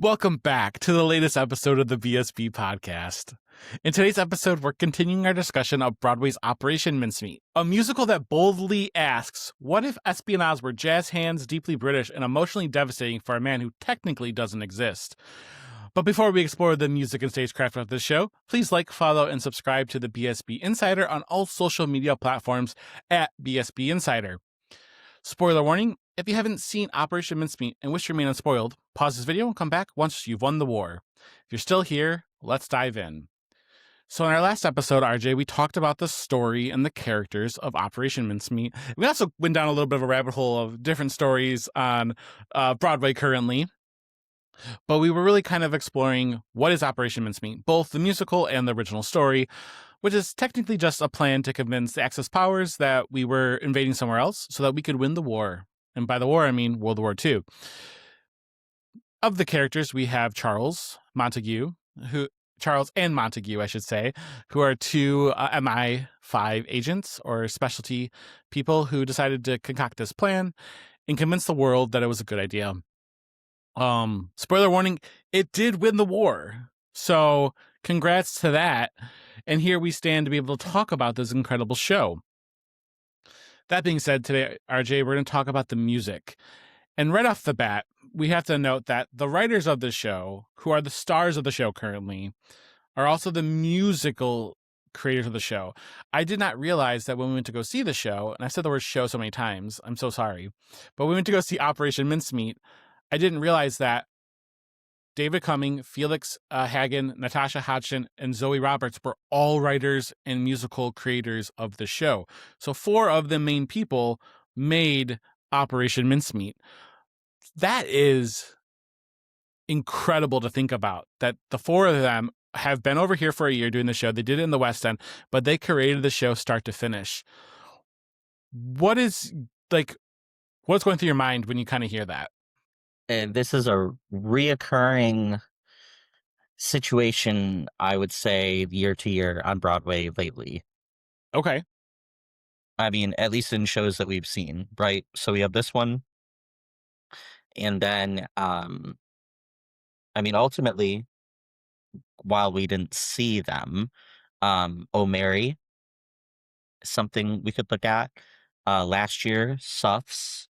Welcome back to the latest episode of the BSB Podcast. In today's episode, we're continuing our discussion of Broadway's Operation Mincemeat, a musical that boldly asks, what if espionage were jazz hands, deeply British, and emotionally devastating for a man who technically doesn't exist? But before we explore the music and stagecraft of this show, please like, follow, and subscribe to the BSB Insider on all social media platforms at BSB Insider. Spoiler warning, if you haven't seen Operation Mincemeat and wish to remain unspoiled, pause this video and come back once you've won the war. If you're still here, let's dive in. So in our last episode, RJ, we talked about the story and the characters of Operation Mincemeat. We also went down a little bit of a rabbit hole of different stories on Broadway currently. But we were really kind of exploring what is Operation Mincemeat, both the musical and the original story, which is technically just a plan to convince the Axis powers that we were invading somewhere else so that we could win the war. And by the war, I mean World War II. Of the characters, we have Charles and Montague, I should say, who are two MI5 agents or specialty people who decided to concoct this plan and convince the world that it was a good idea. Spoiler warning, it did win the war. So congrats to that. And here we stand to be able to talk about this incredible show. That being said, today, RJ, we're going to talk about the music. And right off the bat, we have to note that the writers of the show, who are the stars of the show currently, are also the musical creators of the show. I did not realize that when we went to go see the show, and I said the word show so many times, I'm so sorry, but we went to go see Operation Mincemeat. I didn't realize that David Cumming, Felix Hagen, Natasha Hodgson, and Zoe Roberts were all writers and musical creators of the show. So 4 of the main people made Operation Mincemeat. That is incredible to think about, that the 4 of them have been over here for a year doing the show. They did it in the West End, but they created the show start to finish. What's going through your mind when you kind of hear that? And this is a reoccurring situation, I would say, year to year on Broadway lately. Okay. I mean, at least in shows that we've seen, right? So we have this one. And then, ultimately, while we didn't see them, Oh Mary, something we could look at. Last year, Suffs,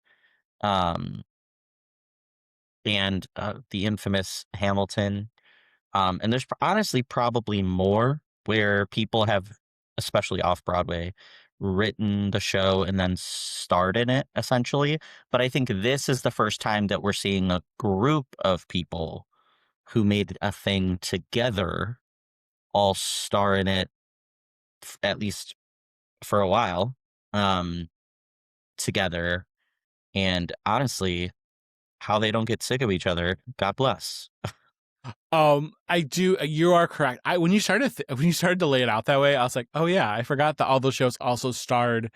and the infamous Hamilton. And there's honestly probably more where people have, especially off Broadway, written the show and then starred in it, essentially. But I think this is the first time that we're seeing a group of people who made a thing together all star in it, at least for a while, together. And honestly, how they don't get sick of each other, God bless. I do. You are correct. When you started to lay it out that way, I was like, oh yeah, I forgot that all those shows also starred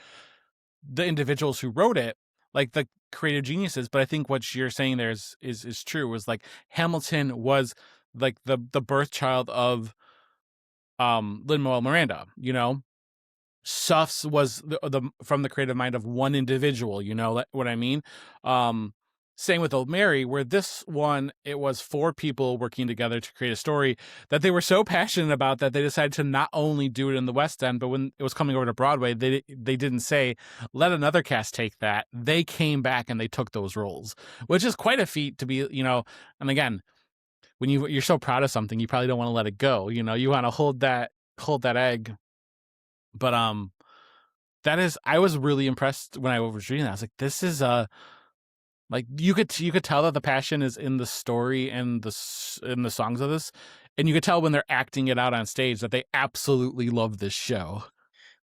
the individuals who wrote it, like the creative geniuses. But I think what you're saying there is true. Was like Hamilton was like the birth child of Lin-Manuel Miranda. You know, Suffs was the from the creative mind of one individual. You know what I mean? Same with Old Mary, where this one, it was 4 people working together to create a story that they were so passionate about that they decided to not only do it in the West End, but when it was coming over to Broadway, they didn't say, let another cast take that. They came back and they took those roles, which is quite a feat to be, you know, and again, when you're so proud of something, you probably don't want to let it go. You know, you want to hold that egg. But I was really impressed when I was reading that. I was like, this is like you could tell that the passion is in the story and in the songs of this, and you could tell when they're acting it out on stage that they absolutely love this show.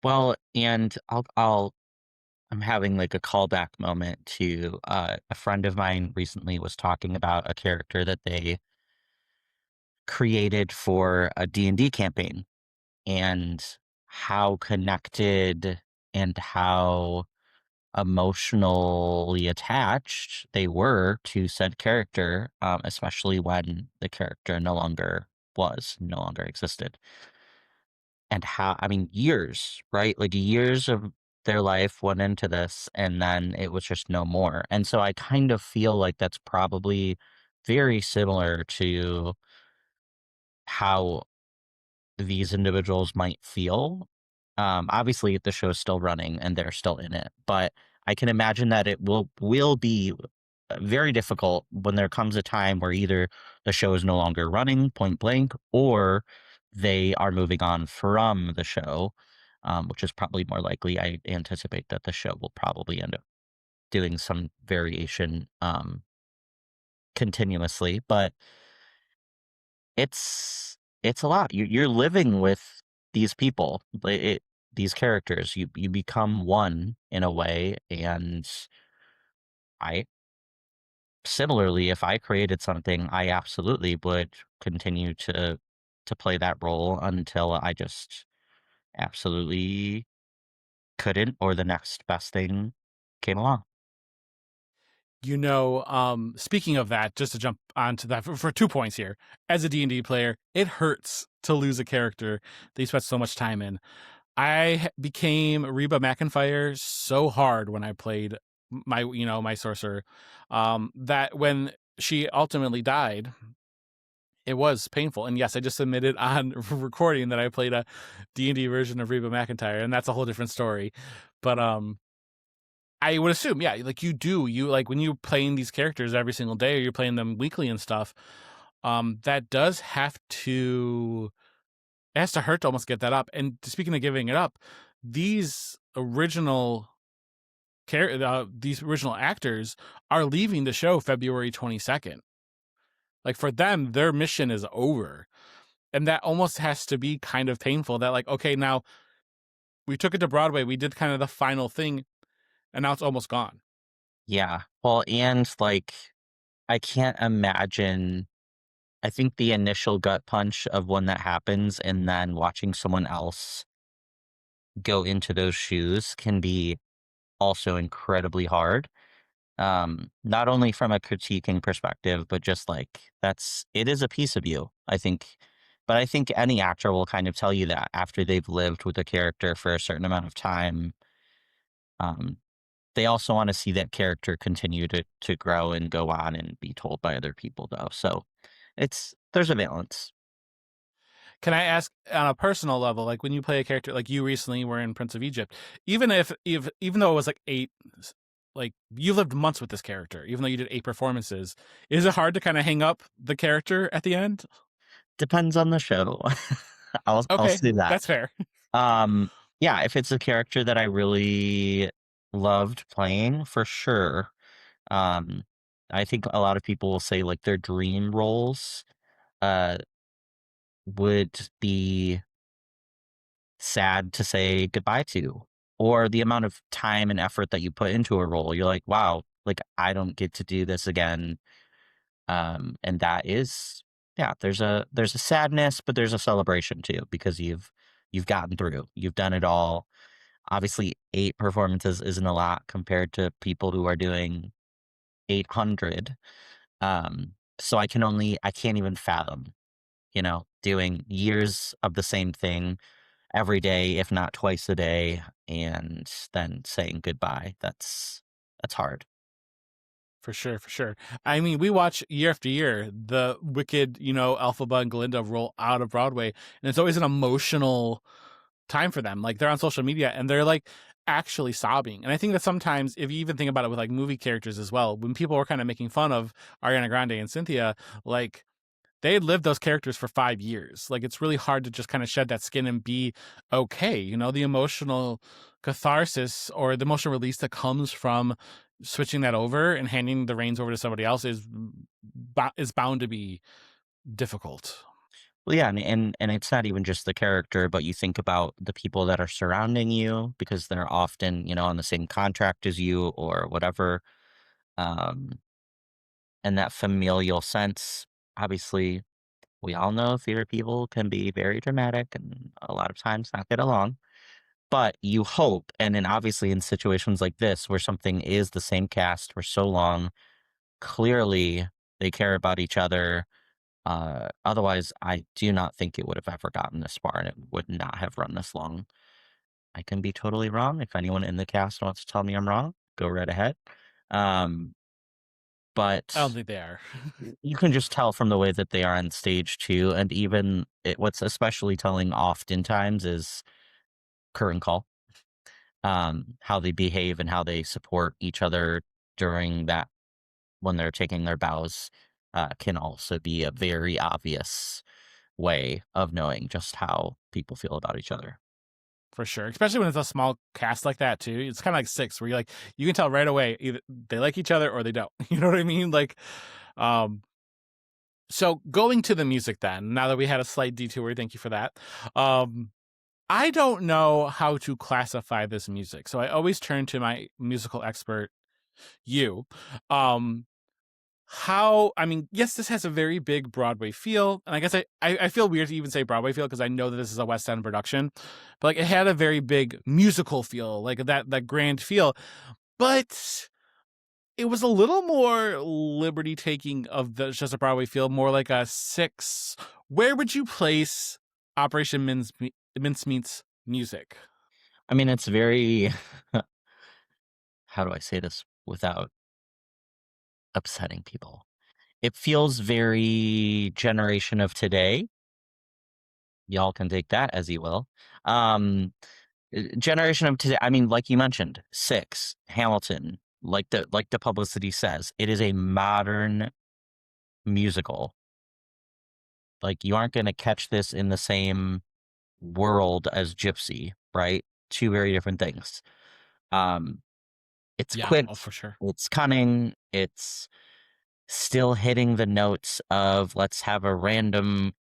Well, and I'm having like a callback moment to a friend of mine recently was talking about a character that they created for a D&D campaign and how connected and how emotionally attached they were to said character, especially when the character no longer existed. And how, years, right? Like years of their life went into this and then it was just no more. And so I kind of feel like that's probably very similar to how these individuals might feel. Obviously, the show's still running and they're still in it, but I can imagine that it will be very difficult when there comes a time where either the show is no longer running, point blank, or they are moving on from the show, which is probably more likely. I anticipate that the show will probably end up doing some variation continuously, but it's a lot. You're living with these people, these characters. You become one in a way, and I similarly, if I created something, I absolutely would continue to play that role until I just absolutely couldn't, or the next best thing came along. Speaking of that, just to jump onto that for 2 points here, as a D&D player, it hurts to lose a character that you spent so much time in. Became Reba McEntire so hard when I played my sorcerer, that when she ultimately died, it was painful. And yes, I just admitted on recording that I played a D&D version of Reba McEntire, and that's a whole different story. But I would assume, yeah, like you like when you're playing these characters every single day, or you're playing them weekly and stuff, that does have to it has to hurt to almost get that up. And speaking of giving it up, these original these original actors are leaving the show February 22nd. Like for them, their mission is over. And that almost has to be kind of painful that like, okay, now we took it to Broadway, we did kind of the final thing, and now it's almost gone. Yeah. Well, and like I can't imagine. I think the initial gut punch of when that happens and then watching someone else go into those shoes can be also incredibly hard. Not only from a critiquing perspective, but just like it is a piece of you, I think. But I think any actor will kind of tell you that after they've lived with a character for a certain amount of time, um, they also want to see that character continue to grow and go on and be told by other people though. So there's a balance. Can I ask on a personal level, like when you play a character like you recently were in Prince of Egypt, even though it was like like you lived months with this character, even though you did 8 performances, is it hard to kind of hang up the character at the end? Depends on the show. I'll Okay, say that. that's fair. Um, yeah, if it's a character that I really loved playing, for sure. Um, I think a lot of people will say like their dream roles uh would be sad to say goodbye to, or the amount of time and effort that you put into a role. You're like, wow, like I don't get to do this again. And that is, yeah, there's a sadness, but there's a celebration too because you've gotten through, you've done it all. Obviously, 8 performances isn't a lot compared to people who are doing 800. So I can't even fathom, doing years of the same thing every day, if not twice a day, and then saying goodbye. That's hard. For sure, for sure. I mean, we watch year after year the Wicked, Elphaba and Glinda roll out of Broadway, and it's always an emotional time for them. Like they're on social media and they're like actually sobbing. And I think that sometimes, if you even think about it with like movie characters as well, when people were kind of making fun of Ariana Grande and Cynthia, like they had lived those characters for 5 years. Like it's really hard to just kind of shed that skin and be okay. The emotional catharsis or the emotional release that comes from switching that over and handing the reins over to somebody else is bound to be difficult. Well, yeah, and it's not even just the character, but you think about the people that are surrounding you because they're often, on the same contract as you or whatever. Um, and that familial sense, obviously, we all know theater people can be very dramatic and a lot of times not get along. But you hope, and then obviously in situations like this where something is the same cast for so long, clearly they care about each other. Otherwise, I do not think it would have ever gotten this far, and it would not have run this long. I can be totally wrong. If anyone in the cast wants to tell me I'm wrong, go right ahead. Um, I don't but think they are. you can just tell from the way that they are on stage too, and even what's especially telling oftentimes is curtain call, how they behave and how they support each other during that when they're taking their bows, can also be a very obvious way of knowing just how people feel about each other. For sure, especially when it's a small cast like that too. It's kind of like Six, where you can tell right away either they like each other or they don't. You know what I mean? Um, so going to the music then. Now that we had a slight detour, thank you for that. Um, I don't know how to classify this music, so I always turn to my musical expert, you. Um, yes, this has a very big Broadway feel, and I guess I feel weird to even say Broadway feel because I know that this is a West End production, but like it had a very big musical feel, like that grand feel, but it was a little more liberty taking of the just a Broadway feel, more like a 6. Where would you place Operation Mincemeat's music? I mean, it's very how do I say this without upsetting people? It feels very generation of today. Y'all can take that as you will. Um, Generation of today. I mean, like you mentioned, Six, Hamilton, like the publicity says, it is a modern musical. Like you aren't going to catch this in the same world as Gypsy, right? Two very different things. Um, it's Yeah, quick, oh for sure. it's cunning, it's still hitting the notes of let's have a random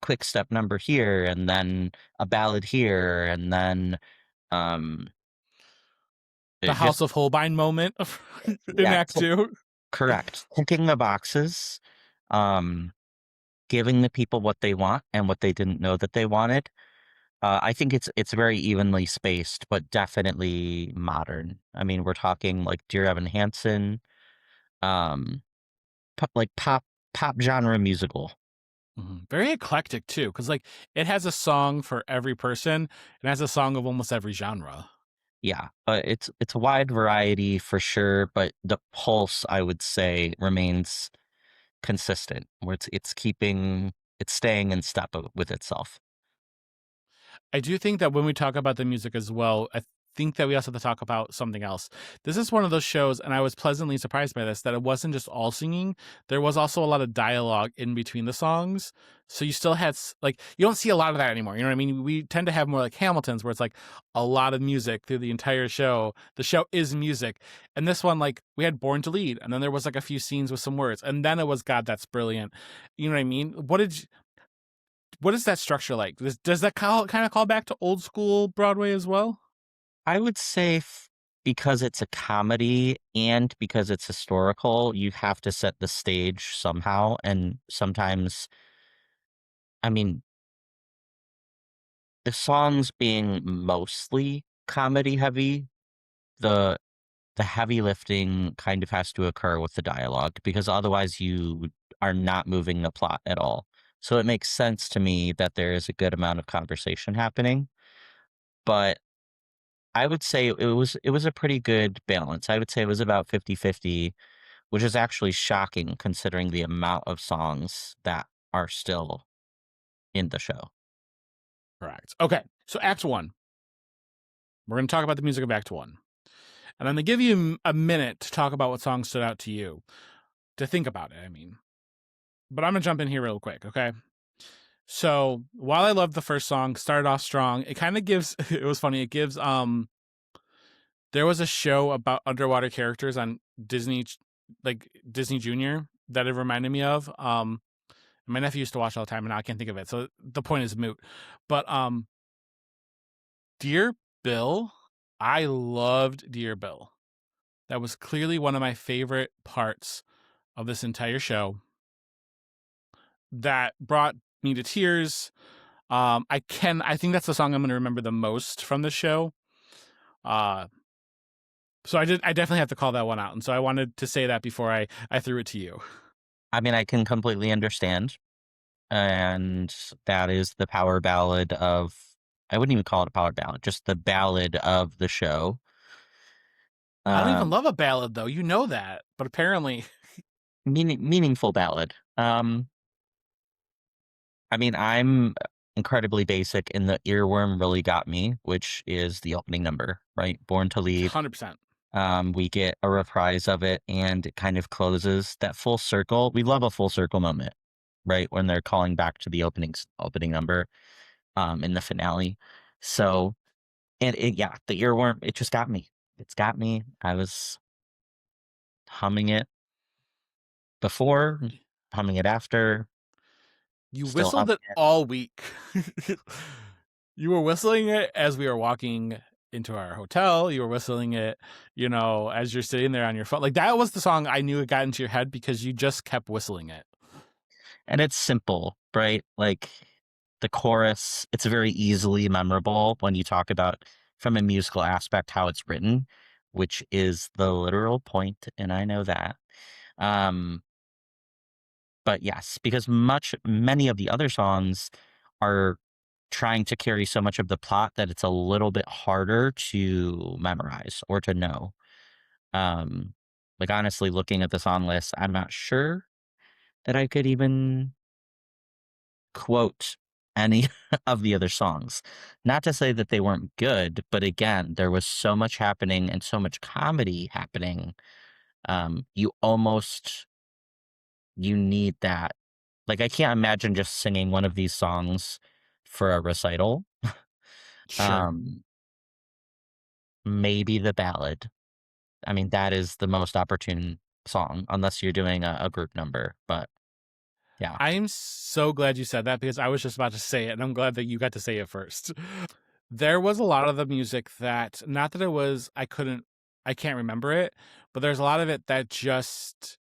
quick step number here and then a ballad here and then um The it House just of Holbein moment in yeah, Act Two. correct. Ticking the boxes, um, giving the people what they want and what they didn't know that they wanted. I think it's very evenly spaced, but definitely modern. I mean, we're talking like Dear Evan Hansen, um, pop genre musical. Very eclectic too, because like it has a song for every person and has a song of almost every genre. Yeah, it's a wide variety for sure, but the pulse I would say remains consistent, where it's staying in step with itself. I do think that when we talk about the music as well, I think that we also have to talk about something else. This is one of those shows, and I was pleasantly surprised by this, that it wasn't just all singing. There was also a lot of dialogue in between the songs. So you still had, like, you don't see a lot of that anymore. You know what I mean? We tend to have more like Hamilton's, where it's like a lot of music through the entire show. The show is music. And this one, like, we had Born to Lead, and then there was like a few scenes with some words, and then it was God, That's Brilliant. You know what I mean? What is that structure like? Does that kind of call back to old school Broadway as well? I would say because it's a comedy and because it's historical, you have to set the stage somehow, and sometimes, I mean, the songs being mostly comedy heavy, the the heavy lifting kind of has to occur with the dialogue because otherwise you are not moving the plot at all. So it makes sense to me that there is a good amount of conversation happening, but I would say it was a pretty good balance. I would say it was about 50-50, which is actually shocking considering the amount of songs that are still in the show. Correct. Okay, so Act One. We're going to talk about the music of Act One, and I'm going to give you a minute to talk about what song stood out to you, to think about it. I mean, but I'm going to jump in here real quick. Okay. So while I love the first song, started off strong. It kind of gives. It was funny. It gives. There was a show about underwater characters on Disney, like Disney Junior, that it reminded me of. My nephew used to watch all the time, and now I can't think of it. So the point is moot. But Dear Bill, I loved Dear Bill. That was clearly one of my favorite parts of this entire show. That brought me to tears. I think that's the song I'm going to remember the most from the show. Uh, so I definitely have to call that one out, and so I wanted to say that before I threw it to you. I mean, I can completely understand, and that is the power ballad of I wouldn't even call it a power ballad, just the ballad of the show. I don't even Um, love a ballad though, you know that, but apparently. Meaningful ballad. I mean, I'm incredibly basic, and the earworm really got me, which is the opening number, right? Born to Lead. 100%. We get a reprise of it, and it kind of closes that full circle. We love a full circle moment, right? When they're calling back to the opening number, in the finale. So, and yeah, the earworm, it just got me. It's got me. I was humming it before, humming it after, You still whistled humming it it. all week. You were whistling it as we were walking into our hotel. You were whistling it, as you're sitting there on your phone. Like, that was the song I knew it got into your head because you just kept whistling it. And it's simple, right? Like the chorus, it's very easily memorable when you talk about from a musical aspect how it's written, which is the literal point, and I know that. Um, but yes, because many of the other songs are trying to carry so much of the plot that it's a little bit harder to memorize or to know. Um, like honestly, looking at the song list, I'm not sure that I could even quote any of the other songs. Not to say that they weren't good, but again, there was so much happening and so much comedy happening. You almost you need that. Like I can't imagine just singing one of these songs for a recital. Sure. Um, maybe the ballad. I mean, that is the most opportune song, unless you're doing a group number. But yeah, I'm so glad you said that because I was just about to say it, and I'm glad that you got to say it first. There was a lot of the music that, not that it was, I can't remember it, but there's a lot of it that just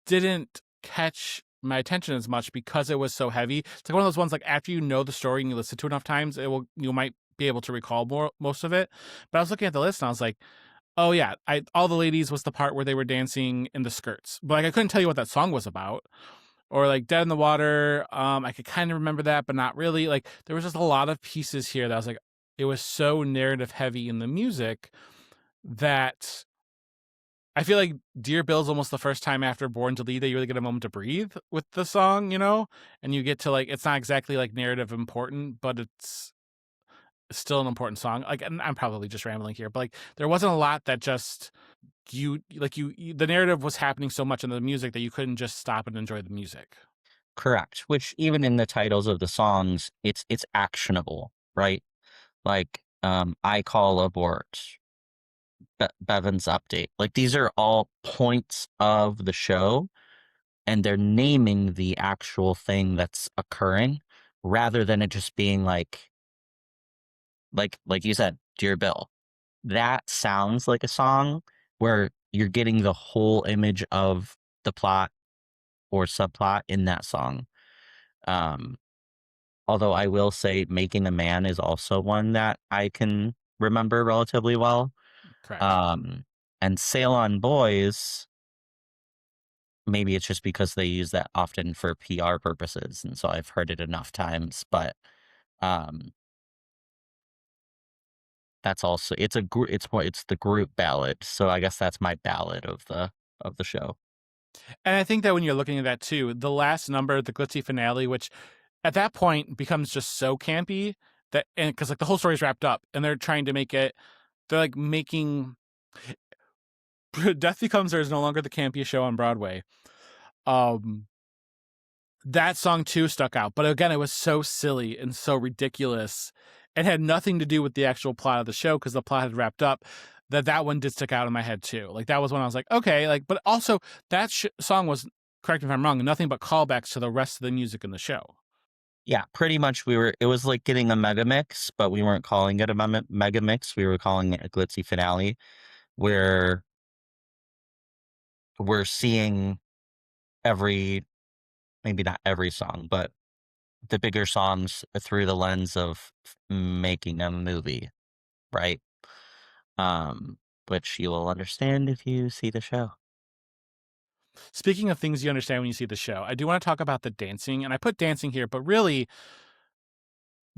didn't catch my attention as much because it was so heavy. It's like one of those ones, like after you know the story and you listen to it enough times, you might be able to recall most of it. But I was looking at the list and I was like, oh yeah, all the ladies was the part where they were dancing in the skirts, but like I couldn't tell you what that song was about. Or like Dead in the Water, I could kind of remember that, but not really. Like there was just a lot of pieces here that I was like, it was so narrative heavy in the music that I feel like Dear Bill's almost the first time after Born to Lead that you really get a moment to breathe with the song, and you get to like, it's not exactly like narrative important, but it's still an important song. Like, and I'm probably just rambling here, but like there wasn't a lot that just the narrative was happening so much in the music that you couldn't just stop and enjoy the music. correct. Which even in the titles of the songs, it's actionable, right? Like I call abort, Bevan's update. Like these are all points of the show, and they're naming the actual thing that's occurring rather than it just being like you said, Dear Bill. That sounds like a song where you're getting the whole image of the plot or subplot in that song. Um, although I will say Making a Man is also one that I can remember relatively well. Correct. Um, and Sail on Boys, maybe it's just because they use that often for PR purposes, and so I've heard it enough times, but um, that's also it's the group ballad, so I guess that's my ballad of the show. And I think that when you're looking at that too, the last number, the glitzy finale, which at that point becomes just so campy that, and because like the whole story's wrapped up and they're trying to they're like making Death Becomes Her is no longer the campiest show on Broadway. Um, that song too stuck out, but again, it was so silly and so ridiculous. It had nothing to do with the actual plot of the show because the plot had wrapped up. That one did stick out in my head too. Like that was when I was like, okay, like, but also that song was, correct me if I'm wrong, nothing but callbacks to the rest of the music in the show. Yeah, pretty much it was like getting a mega mix, but we weren't calling it a mega mix. We were calling it a glitzy finale where we're seeing every, maybe not every song, but the bigger songs through the lens of making a movie, right? Um, which you will understand if you see the show. Speaking of things you understand when you see the show, I do want to talk about the dancing, and I put dancing here, but really,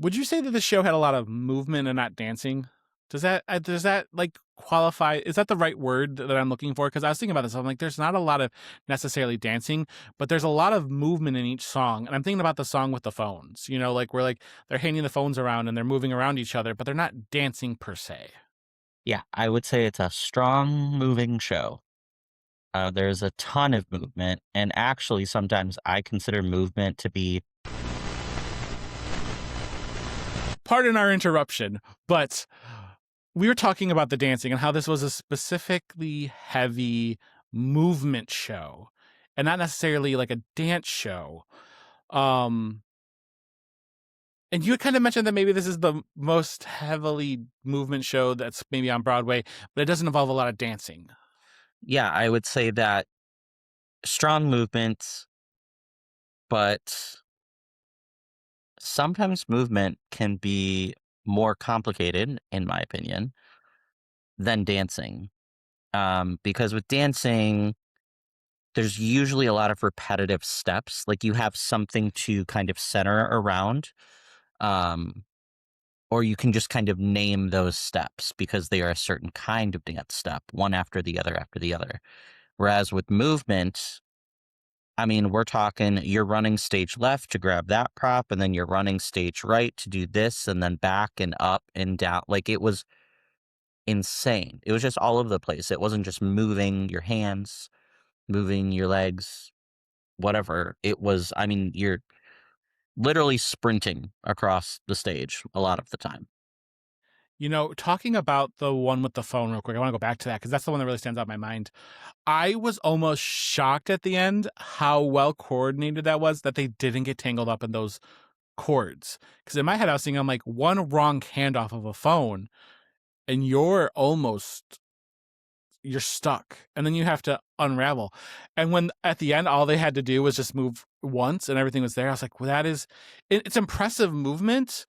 would you say that the show had a lot of movement and not dancing? Does that like qualify? Is that the right word that I'm looking for? Because I was thinking about this. I'm like, there's not a lot of necessarily dancing, but there's a lot of movement in each song. And I'm thinking about the song with the phones. You know, like where like they're handing the phones around and they're moving around each other, but they're not dancing per se. Yeah, I would say it's a strong moving show. There's a ton of movement, and actually, sometimes I consider movement to be Pardon our interruption, but we were talking about the dancing and how this was a specifically heavy movement show and not necessarily like a dance show. Um, and you had kind of mentioned that maybe this is the most heavily movement show that's maybe on Broadway, but it doesn't involve a lot of dancing. yeah, I would say that strong movement, but sometimes movement can be more complicated, in my opinion, than dancing. Because with dancing, there's usually a lot of repetitive steps. Like you have something to kind of center around, um, or you can just kind of name those steps because they are a certain kind of dance step, one after the other after the other. Whereas with movement, I mean, we're talking you're running stage left to grab that prop, and then you're running stage right to do this, and then back and up and down. Like it was insane. It was just all over the place. It wasn't just moving your hands, moving your legs, whatever. It was, I mean, you're literally sprinting across the stage a lot of the time. You know, talking about the one with the phone real quick, I want to go back to that because that's the one that really stands out in my mind. I was almost shocked at the end how well coordinated that was that they didn't get tangled up in those cords. Because in my head, I was thinking, I'm like, one wrong handoff of a phone and you're stuck. And then you have to unravel. And when at the end, all they had to do was just move once and everything was there, I was like, well, it's impressive movement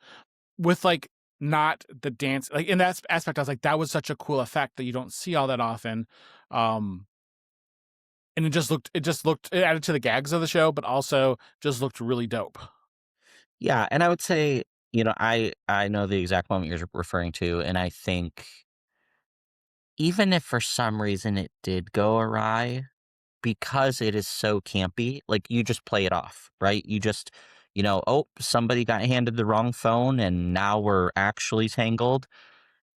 with like not the dance. Like in that aspect, I was like, that was such a cool effect that you don't see all that often. Um, and it added to the gags of the show, but also just looked really dope. Yeah, and I would say, I know the exact moment you're referring to, and I think even if for some reason it did go awry, because it is so campy, like you just play it off, right? You just, oh, somebody got handed the wrong phone and now we're actually tangled.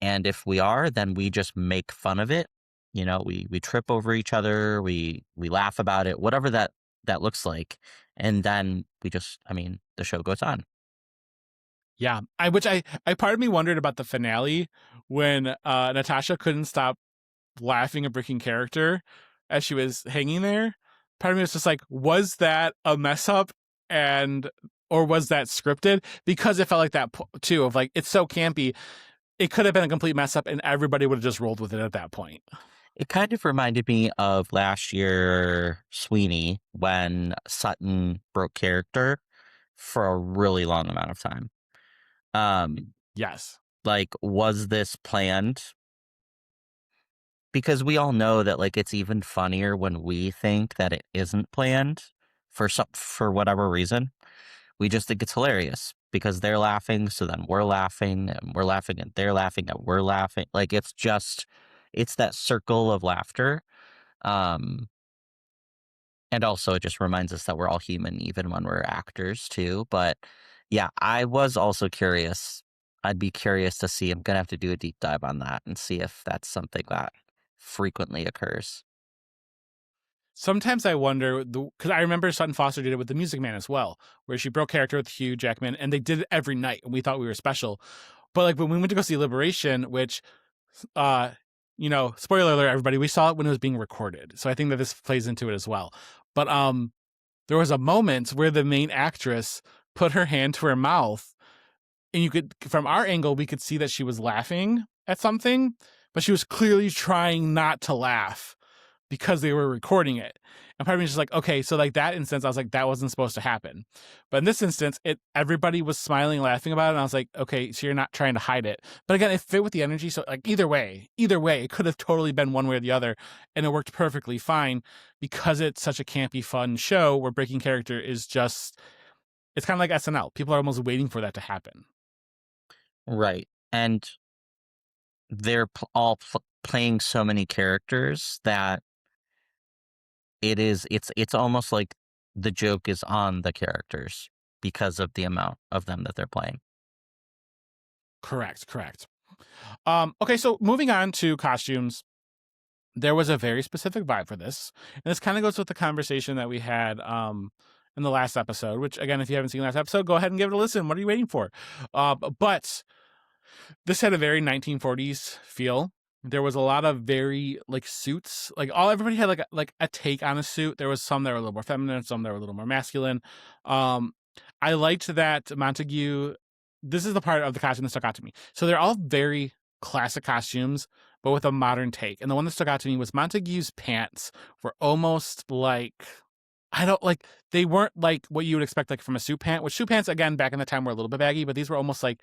And if we are, then we just make fun of it. We trip over each other, we laugh about it, whatever that looks like. And then I mean, the show goes on. Yeah, I part of me wondered about the finale when Natasha couldn't stop laughing at breaking character as she was hanging there. Part of me was just like, was that a mess up and or was that scripted? Because it felt like that too. Of like, it's so campy, it could have been a complete mess up, and everybody would have just rolled with it at that point. It kind of reminded me of last year Sweeney when Sutton broke character for a really long amount of time. Yes. Like, was this planned? Because we all know that like it's even funnier when we think that it isn't planned for whatever reason. We just think it's hilarious because they're laughing, so then we're laughing and we're laughing and they're laughing and we're laughing. Like it's that circle of laughter. Um and also it just reminds us that we're all human even when we're actors too. But yeah, I was also curious. I'd be curious to see. I'm gonna have to do a deep dive on that and see if that's something that frequently occurs. Sometimes I wonder, because I remember Sutton Foster did it with The Music Man as well, where she broke character with Hugh Jackman, and they did it every night, and we thought we were special. But like when we went to go see Liberation, which, uh, spoiler alert, everybody, we saw it when it was being recorded, so I think that this plays into it as well. But there was a moment where the main actress put her hand to her mouth, and you could, from our angle, we could see that she was laughing at something, but she was clearly trying not to laugh because they were recording it. And part of me was just like, okay, so like that instance, I was like, that wasn't supposed to happen. But in this instance, everybody was smiling, laughing about it. And I was like, okay, so you're not trying to hide it. But again, it fit with the energy. So like either way, it could have totally been one way or the other. And it worked perfectly fine because it's such a campy, fun show where breaking character is just, it's kind of like SNL. People are almost waiting for that to happen. Right. And they're all playing so many characters that it's almost like the joke is on the characters because of the amount of them that they're playing. Correct. Okay, so moving on to costumes, there was a very specific vibe for this, and this kind of goes with the conversation that we had in the last episode. Which, again, if you haven't seen the last episode, go ahead and give it a listen. What are you waiting for? But this had a very 1940s feel. There was a lot of very like suits. Like everybody had like a take on a suit. There was some that were a little more feminine, some that were a little more masculine. I liked that Montague. This is the part of the costume that stuck out to me. So they're all very classic costumes, but with a modern take. And the one that stuck out to me was Montague's pants were almost like, they weren't like what you would expect like from a suit pant, which suit pants, again, back in the time were a little bit baggy, but these were almost like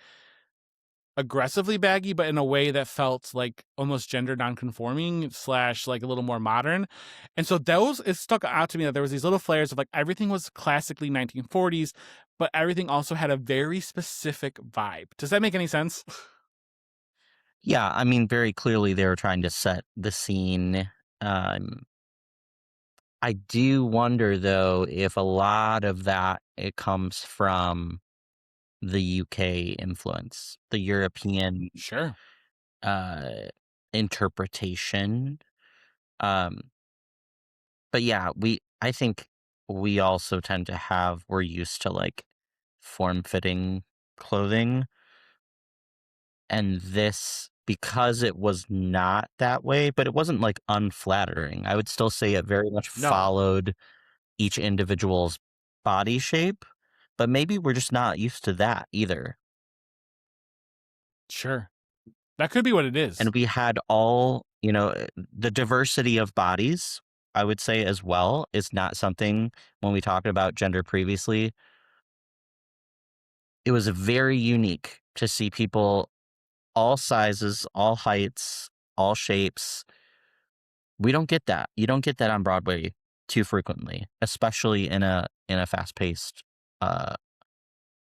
aggressively baggy, but in a way that felt like almost gender nonconforming / like a little more modern. And so it stuck out to me that there was these little flares of like everything was classically 1940s, but everything also had a very specific vibe. Does that make any sense? Yeah, I mean, very clearly they were trying to set the scene. Um, I do wonder though if a lot of that it comes from the UK influence, the European Sure. interpretation. Um, but yeah, I think we also tend to we're used to like form-fitting clothing, and this, because it was not that way, but it wasn't like unflattering. I would still say it very much No. followed each individual's body shape, but maybe we're just not used to that either. Sure. That could be what it is. And we had the diversity of bodies, I would say as well, is not something when we talked about gender previously. It was very unique to see people all sizes, all heights, all shapes. We don't get that. You don't get that on Broadway too frequently, especially in a fast-paced uh,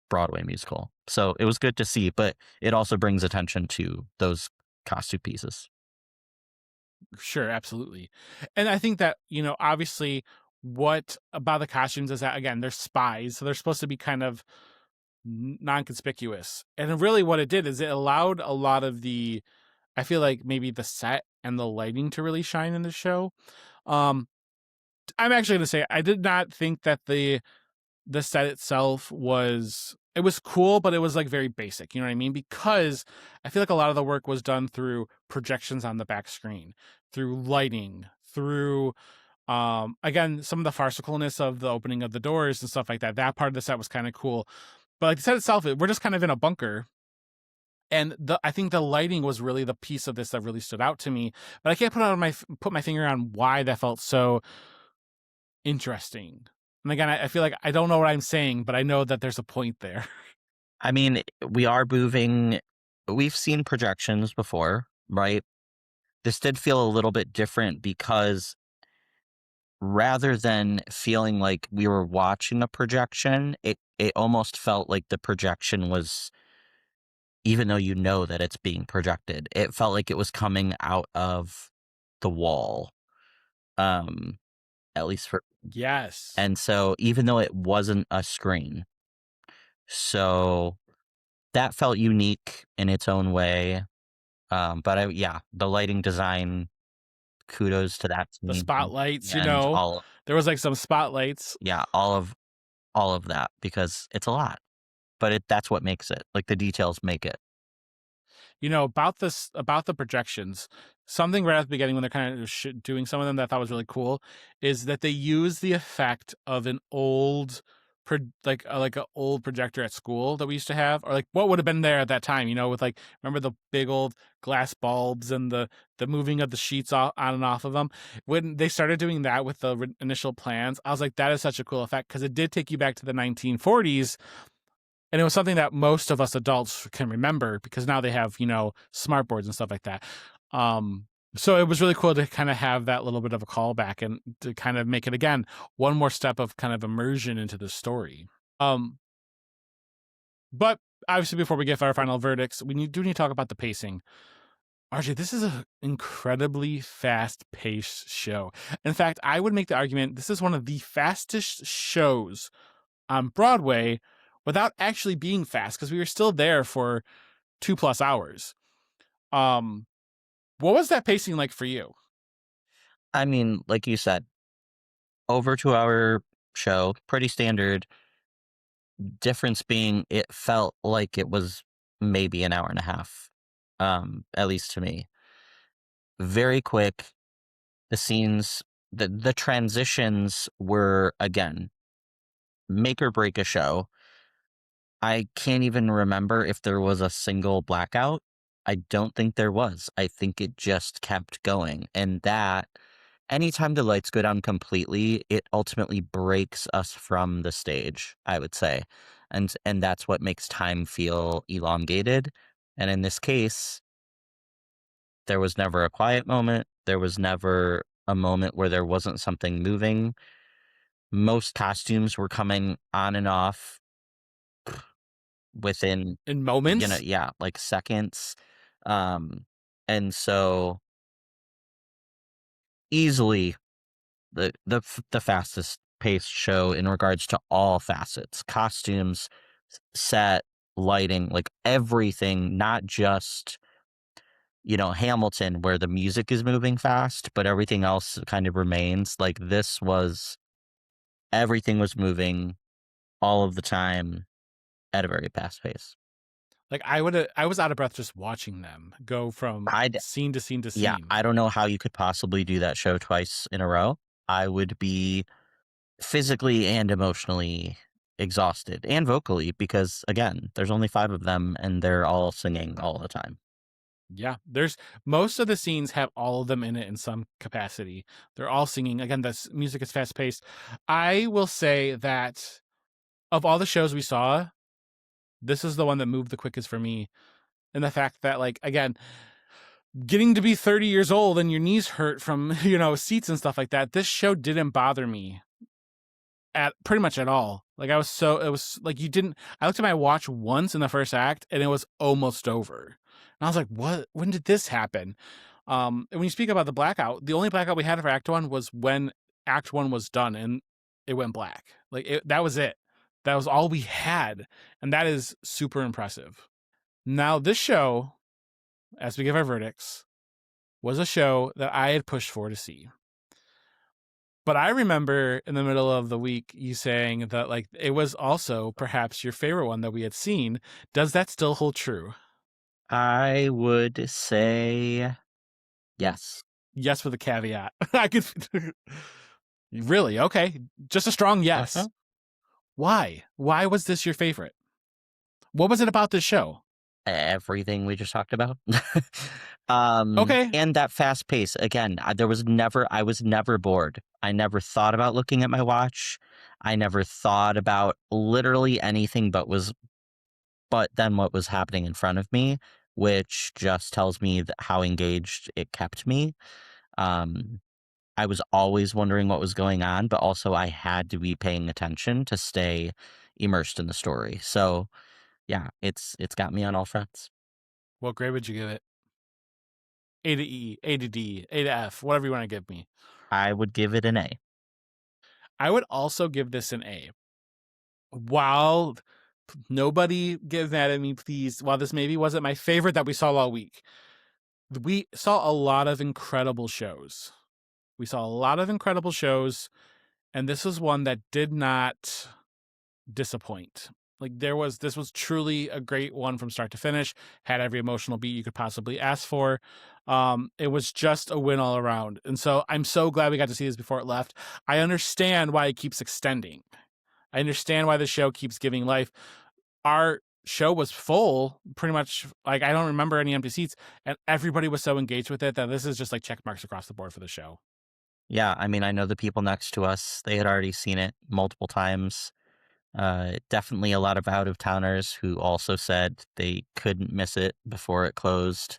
Broadway musical. So it was good to see, but it also brings attention to those costume pieces. Sure, absolutely. And I think that, obviously what about the costumes is that, again, they're spies, so they're supposed to be kind of non-conspicuous. And really what it did is it allowed a lot of I feel like maybe the set and the lighting to really shine in the show. Um, I'm actually going to say I did not think that the set itself it was cool, but it was like very basic, you know what I mean? Because I feel like a lot of the work was done through projections on the back screen, through lighting, through again, some of the farcicalness of the opening of the doors and stuff like that. That part of the set was kind of cool. But like the set itself, we're just kind of in a bunker. And I think the lighting was really the piece of this that really stood out to me. But I can't put my finger on why that felt so interesting. And again, I feel like I don't know what I'm saying, but I know that there's a point there. I mean, we've seen projections before, right? This did feel a little bit different because rather than feeling like we were watching a projection, it almost felt like the projection was, even though you know that it's being projected, it felt like it was coming out of the wall. At least for Yes. And so even though it wasn't a screen, so that felt unique in its own way. But the lighting design, kudos to that The team spotlights, and there was like some spotlights. all of that, because it's a lot, but that's what makes it, like the details make it. About the projections, something right at the beginning when they're kind of doing some of them that I thought was really cool is that they use the effect of an old like an old projector at school that we used to have, or like what would have been there at that time, with like, remember the big old glass bulbs and the moving of the sheets on and off of them. When they started doing that with the initial plans, I was like, that is such a cool effect, because it did take you back to the 1940s. And it was something that most of us adults can remember, because now they have, smart boards and stuff like that. So it was really cool to kind of have that little bit of a callback and to kind of make it, again, one more step of kind of immersion into the story. But obviously, before we give our final verdicts, do need to talk about the pacing. RJ, this is an incredibly fast-paced show. In fact, I would make the argument this is one of the fastest shows on Broadway without actually being fast because we were still there for 2+ hours. Um, what was that pacing like for you? I mean, like you said, over 2 hour show, pretty standard. Difference being it felt like it was maybe an hour and a half, at least to me. Very quick. The scenes, the transitions were, again, make or break a show. I can't even remember if there was a single blackout. I don't think there was. I think it just kept going. And that, anytime the lights go down completely, it ultimately breaks us from the stage, I would say. And that's what makes time feel elongated. And in this case, there was never a quiet moment. There was never a moment where there wasn't something moving. Most costumes were coming on and off within, In moments? yeah, like seconds. Um, and so easily the fastest paced show in regards to all facets, costumes, set, lighting, like everything, not just, Hamilton where the music is moving fast, but everything else kind of remains. Like this was everything was moving all of the time at a very fast pace. Like I was out of breath just watching them go from I scene to scene to Yeah, scene. I don't know how you could possibly do that show twice in a row. I would be physically and emotionally exhausted and vocally because, again, there's only 5 of them and they're all singing all the time. Yeah, there's most of the scenes have all of them in it in some capacity. They're all singing. Again, the music is fast paced. I will say that of all the shows we saw, this is the one that moved the quickest for me. And the fact that, like, again, getting to be 30 years old and your knees hurt from, seats and stuff like that, this show didn't bother me at pretty much at all. Like it was like I looked at my watch once in the first act and it was almost over. And I was like, what, when did this happen? And when you speak about the blackout, the only blackout we had for act one was when act one was done and it went black. That was it. That was all we had. And that is super impressive. Now this show, as we give our verdicts, was a show that I had pushed for to see. But I remember in the middle of the week you saying that like it was also perhaps your favorite one that we had seen. Does that still hold true? I would say yes. Yes, with a caveat. I could really okay. Just a strong Uh-huh. yes. Why? Why was this your favorite? What was it about this show? Everything we just talked about. Okay, And that fast pace. Again, I was never bored. I never thought about looking at my watch. I never thought about literally anything but then what was happening in front of me, which just tells me that how engaged it kept me. Um, I was always wondering what was going on, but also I had to be paying attention to stay immersed in the story. So yeah, it's got me on all fronts. what grade would you give it? A to E, A to D, A to F, whatever you want to give me. I would give it an A. I would also give this an A. While nobody get mad at me, please. While this maybe wasn't my favorite that we saw all week, we saw a lot of incredible shows. We saw a lot of incredible shows, and this was one that did not disappoint. This was truly a great one from start to finish. Had every emotional beat you could possibly ask for. It was just a win all around, and so I'm so glad we got to see this before it left. I understand why it keeps extending. I understand why the show keeps giving life. Our show was full, pretty much. Like I don't remember any empty seats, and everybody was so engaged with it that this is just like check marks across the board for the show. Yeah, I mean, I know the people next to us, they had already seen it multiple times. Definitely a lot of out of towners who also said they couldn't miss it before it closed,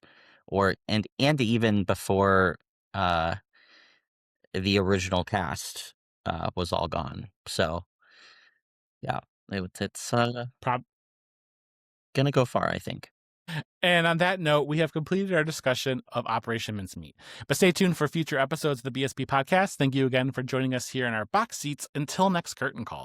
and even before uh, the original cast was all gone. So yeah, it's Prob- gonna go far, I think. And on that note, we have completed our discussion of Operation Mincemeat. But stay tuned for future episodes of the BSB Podcast. Thank you again for joining us here in our box seats. Until next curtain call.